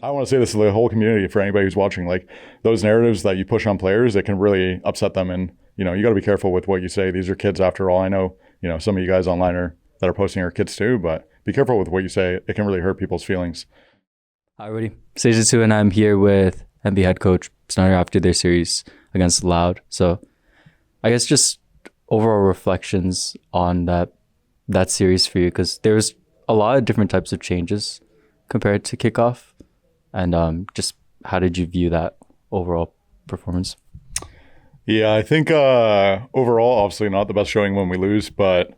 I want to say this to the whole community, for anybody who's watching, like those narratives that you push on players, it can really upset them. And, you got to be careful with what you say. These are kids after all. I know, some of you guys online that are posting are kids too, but be careful with what you say. It can really hurt people's feelings. Hi, everybody. Sejitsu, and I'm here with MB head coach Snyder after their series against Loud. So I guess just overall reflections on that series for you, because there's a lot of different types of changes compared to kickoff. And just how did you view that overall performance? Yeah, I think overall, obviously not the best showing when we lose, but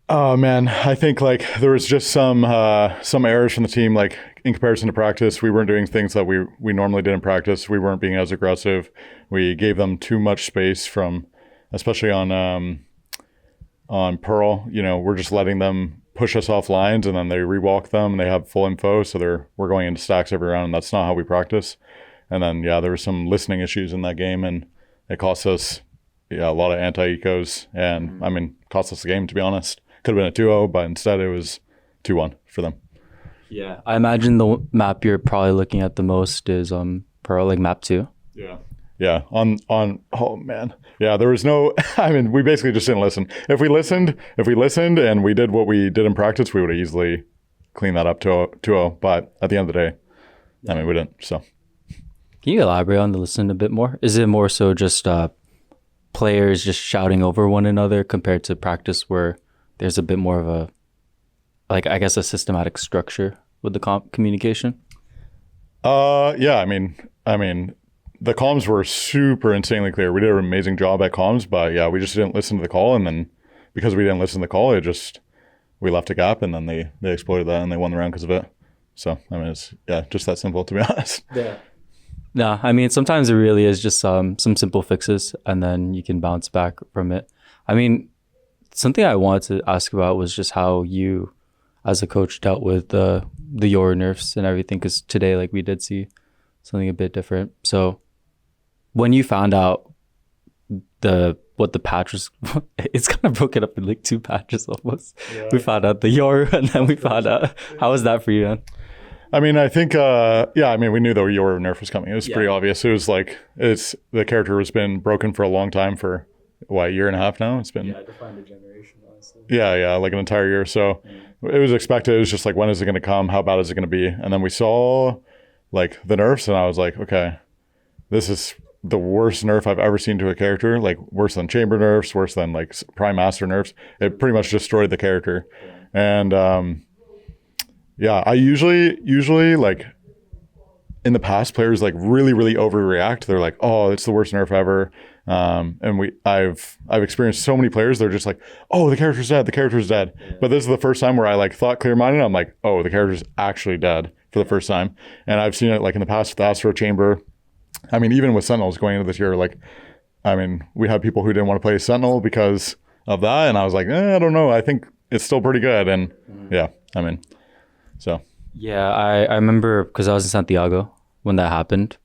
man, I think like there was just some errors from the team, like in comparison to practice. We weren't doing things that we normally did in practice. We weren't being as aggressive. We gave them too much space especially on Pearl. We're just letting them push us off lines, and then they rewalk them and they have full info. So we're going into stacks every round, and that's not how we practice. And then, there were some listening issues in that game, and it cost us a lot of anti-ecos, and cost us the game, to be honest. Could have been a 2-0, but instead it was 2-1 for them. Yeah, I imagine the map you're probably looking at the most is Pearl, like map 2. Yeah, on oh man. Yeah, there was no we basically just didn't listen. If we listened and we did what we did in practice, we would have easily cleaned that up to 2-0. But at the end of the day, we didn't. So can you elaborate on the listen a bit more? Is it more so just players just shouting over one another compared to practice where there's a bit more of a systematic structure with the communication? Yeah, the comms were super insanely clear. We did an amazing job at comms, but yeah, we just didn't listen to the call. And then because we didn't listen to the call, we left a gap, and then they exploited that and they won the round because of it. So, it's just that simple, to be honest. Yeah. No, sometimes it really is just some simple fixes, and then you can bounce back from it. Something I wanted to ask about was just how you, as a coach, dealt with the Yoru nerfs and everything, because today, we did see something a bit different. So when you found out what the patch was, it's kind of broken up in 2 patches almost. Yeah. We found out the Yoru, and then we found out. How was that for you, man? I think, we knew the Yoru nerf was coming. It was pretty obvious. It was the character has been broken for a long time, for a year and a half now. It's been defined a generation, honestly. Yeah, like an entire year. So it was expected. It was just when is it going to come? How bad is it going to be? And then we saw the nerfs, and I was like, okay, this is the worst nerf I've ever seen to a character. Worse than chamber nerfs, worse than prime master nerfs. It pretty much destroyed the character. And I usually in the past, players really, really overreact. They're like, oh, it's the worst nerf ever. And I've experienced so many players, they're just like, oh, the character's dead. Yeah. But this is the first time where I thought clear-minded. I'm like, oh, the character's actually dead for the first time. And I've seen it in the past with Astro Chamber. Even with Sentinels going into this year, we had people who didn't want to play Sentinel because of that. And I was like, I don't know. I think it's still pretty good. And so. Yeah, I remember because I was in Santiago when that happened,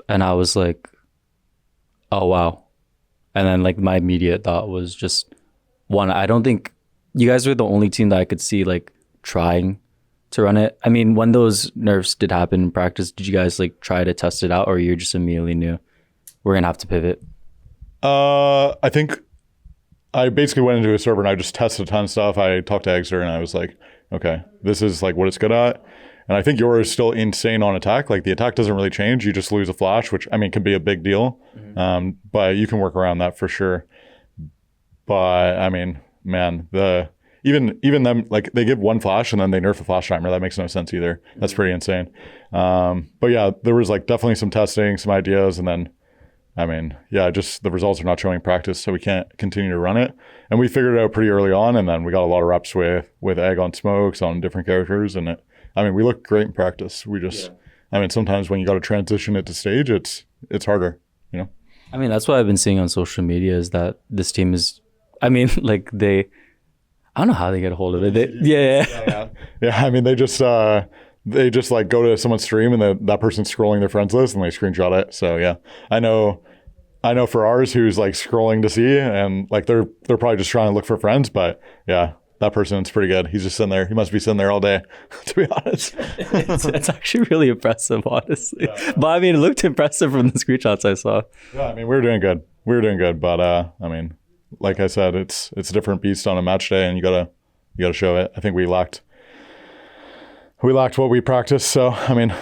and I was like, oh, wow. And then my immediate thought was just, one, I don't think you guys were the only team that I could see trying to run it. When those nerfs did happen in practice, did you guys try to test it out, or you just immediately knew we're going to have to pivot? I think I basically went into a server and I just tested a ton of stuff. I talked to Exeter and I was like, okay, this is what it's good at. And I think Yoru is still insane on attack. The attack doesn't really change. You just lose a flash, which can be a big deal. Mm-hmm. But you can work around that for sure. But man, even them, they give one flash and then they nerf the flash timer. That makes no sense either. That's pretty insane. But yeah, there was definitely some testing, some ideas, and then just the results are not showing practice, so we can't continue to run it. And we figured it out pretty early on, and then we got a lot of reps with Egg on smokes on different characters, and we look great in practice. We just, sometimes when you got to transition it to stage, it's harder, That's what I've been seeing on social media is that this team is, I don't know how they get a hold of it. Yeah. They just go to someone's stream and that person's scrolling their friends list and they screenshot it. So yeah, I know for ours who's scrolling to see, and they're probably just trying to look for friends, but yeah, that person's pretty good. He's just sitting there. He must be sitting there all day, to be honest. It's actually really impressive, honestly. Yeah. But I mean, it looked impressive from the screenshots I saw. Yeah, I mean, we were doing good. But I mean, like I said, it's a different beast on a match day, and you gotta show it. I think we lacked what we practiced. So I mean,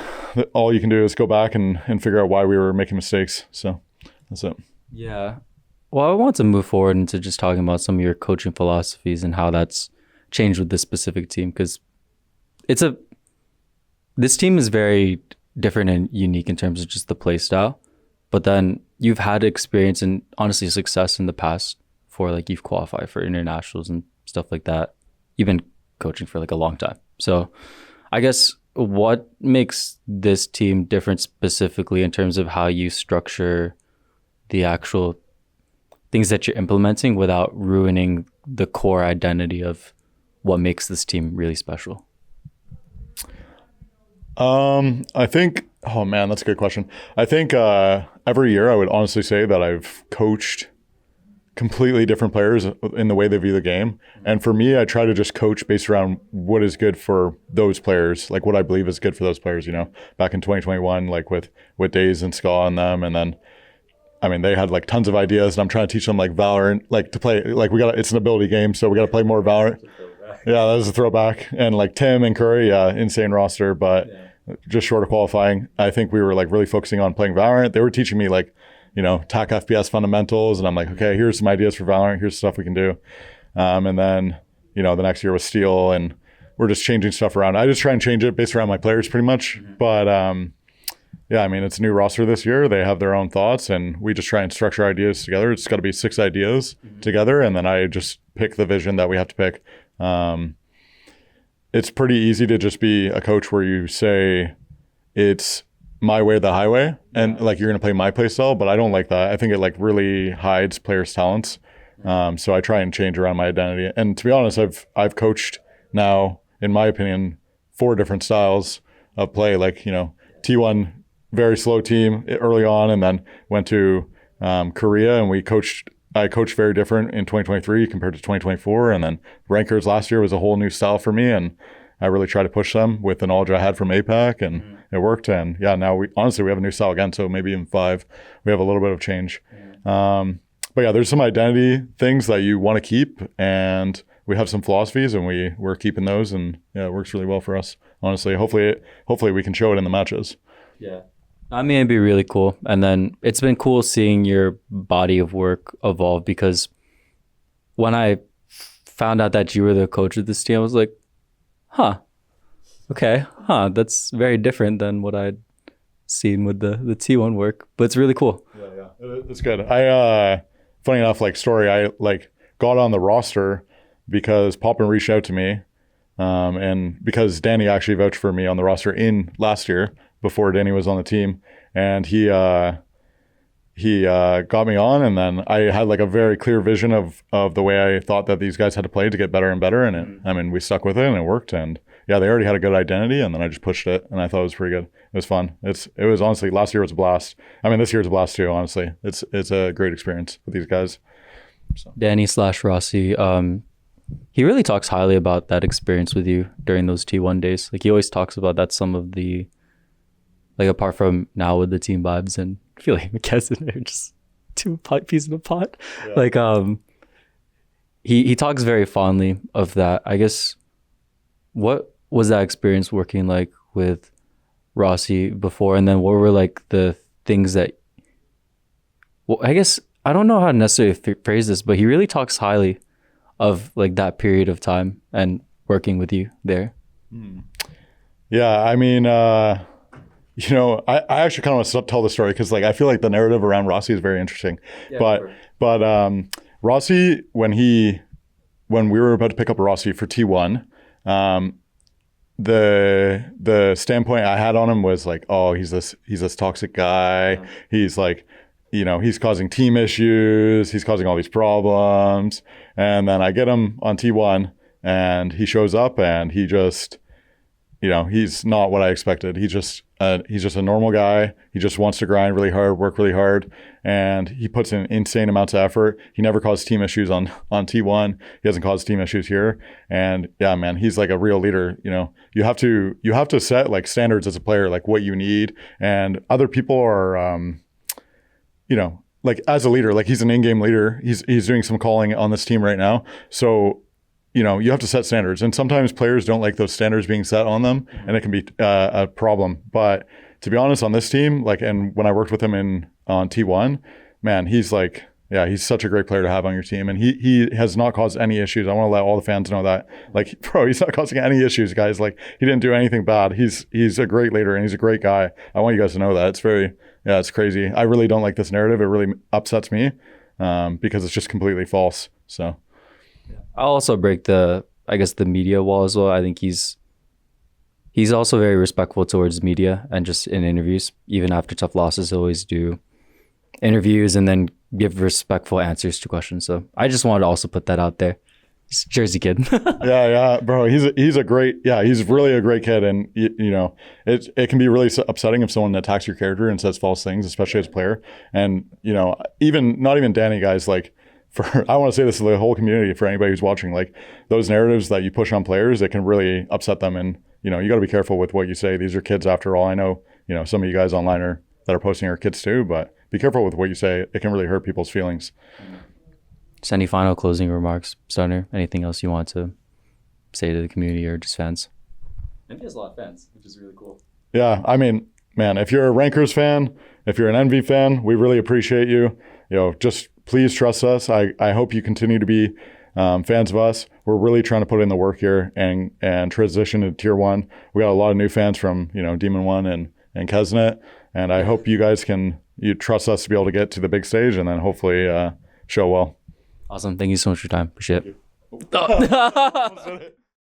all you can do is go back and figure out why we were making mistakes. So that's it. Yeah. Well, I want to move forward into just talking about some of your coaching philosophies and how that's changed with this specific team, because this team is very different and unique in terms of just the play style. But then you've had experience and honestly success in the past for like you've qualified for internationals and stuff like that. You've been coaching for like a long time. So I guess what makes this team different specifically in terms of how you structure the actual things that you're implementing without ruining the core identity of what makes this team really special? I think, oh man, that's a good question. I think every year I would honestly say that I've coached completely different players in the way they view the game. And for me, I try to just coach based around what is good for those players, like what I believe is good for those players, back in 2021, like with Days and Ska and them. And then, I mean, they had like tons of ideas, and I'm trying to teach them like Valorant, like to play, like it's an ability game, so we got to play more Valorant. Yeah, that was a throwback. And like Tim and Curry, insane roster, but just short of qualifying. I think we were like really focusing on playing Valorant. They were teaching me like, TAC FPS fundamentals, and I'm like, okay, here's some ideas for Valorant, here's stuff we can do. And then, the next year was Steel, and we're just changing stuff around. I just try and change it based around my players pretty much. But yeah, I mean, it's a new roster this year. They have their own thoughts, and we just try and structure ideas together. It's got to be 6 ideas together, and then I just pick the vision that we have to pick. It's pretty easy to just be a coach where you say it's my way or the highway, and like you're going to play my play style, but I don't like that. I think it like really hides players' talents. So I try and change around my identity. And to be honest, I've coached now, in my opinion, 4 different styles of play. Like, T1, very slow team early on, and then went to Korea, and I coached very different in 2023 compared to 2024. And then Rankers last year was a whole new style for me, and I really tried to push them with the knowledge I had from APAC, and it worked. And yeah, now we have a new style again, so maybe in 5 we have a little bit of change. But yeah, there's some identity things that you want to keep, and we have some philosophies, and we're keeping those, and yeah, it works really well for us, honestly. Hopefully we can show it in the matches. Yeah. I mean, it'd be really cool. And then it's been cool seeing your body of work evolve, because when I found out that you were the coach of this team, I was like, that's very different than what I'd seen with the T1 work, but it's really cool. Yeah, it's good. Funny enough, like story, I like got on the roster because Poppin reached out to me, and because Danny actually vouched for me on the roster in last year before Danny was on the team, and he got me on, and then I had like a very clear vision of the way I thought that these guys had to play to get better and better, and we stuck with it, and it worked. And yeah, they already had a good identity, and then I just pushed it, and I thought it was pretty good. It was fun. It was honestly, last year was a blast. I mean, this year's a blast too, honestly. It's a great experience with these guys. So. Danny /Rossi, he really talks highly about that experience with you during those T1 days. Like, he always talks about that, some of the, like, apart from now with the team vibes, and I feel like McKesson are just 2 peas in a pot. Yeah. Like, he talks very fondly of that. I guess, what was that experience working like with Rossi before? And then what were like the things that, well, I guess, I don't know how to necessarily phrase this, but he really talks highly of like that period of time and working with you there. Yeah, I mean, I actually kind of want to tell the story, because like I feel like the narrative around Rossi is very interesting. Yeah, but Rossi, when we were about to pick up Rossi for T1, the standpoint I had on him was like, oh, he's this toxic guy. Yeah. He's like, he's causing team issues. He's causing all these problems. And then I get him on T1, and he shows up, and he just he's not what I expected. He's just a normal guy. He just wants to grind really hard, work really hard, and he puts in insane amounts of effort. He never caused team issues on T1. He hasn't caused team issues here. And yeah, man, he's like a real leader. You have to set like standards as a player, like what you need, and other people are, like as a leader, like he's an in-game leader. He's doing some calling on this team right now. So you have to set standards, and sometimes players don't like those standards being set on them, and it can be a problem. But to be honest, on this team, like, and when I worked with him on T1, man, he's like, yeah, he's such a great player to have on your team, and he has not caused any issues. I want to let all the fans know that, like, bro, he's not causing any issues, guys. Like, he didn't do anything bad. He's a great leader, and he's a great guy. I want you guys to know that. It's crazy. I really don't like this narrative. It really upsets me because it's just completely false. So. I'll also break the media wall as well. I think he's also very respectful towards media and just in interviews. Even after tough losses, he'll always do interviews and then give respectful answers to questions. So I just wanted to also put that out there. He's a Jersey kid. yeah, bro. He's really a great kid, and it can be really upsetting if someone attacks your character and says false things, especially as a player. And even not even Danny, guys, like. I want to say this to the whole community, for anybody who's watching, like those narratives that you push on players, it can really upset them. And, you got to be careful with what you say. These are kids after all. I know, some of you guys online that are posting are kids too, but be careful with what you say. It can really hurt people's feelings. Just any final closing remarks, Stunner? Anything else you want to say to the community or just fans? I think he has a lot of fans, which is really cool. Yeah. I mean, man, if you're a Rankers fan, if you're an NV fan, we really appreciate you. Just please trust us. I hope you continue to be fans of us. We're really trying to put in the work here and transition to Tier 1. We got a lot of new fans from, Demon 1 and Kesnet. And I hope you guys you trust us to be able to get to the big stage and then hopefully show well. Awesome. Thank you so much for your time. Appreciate it.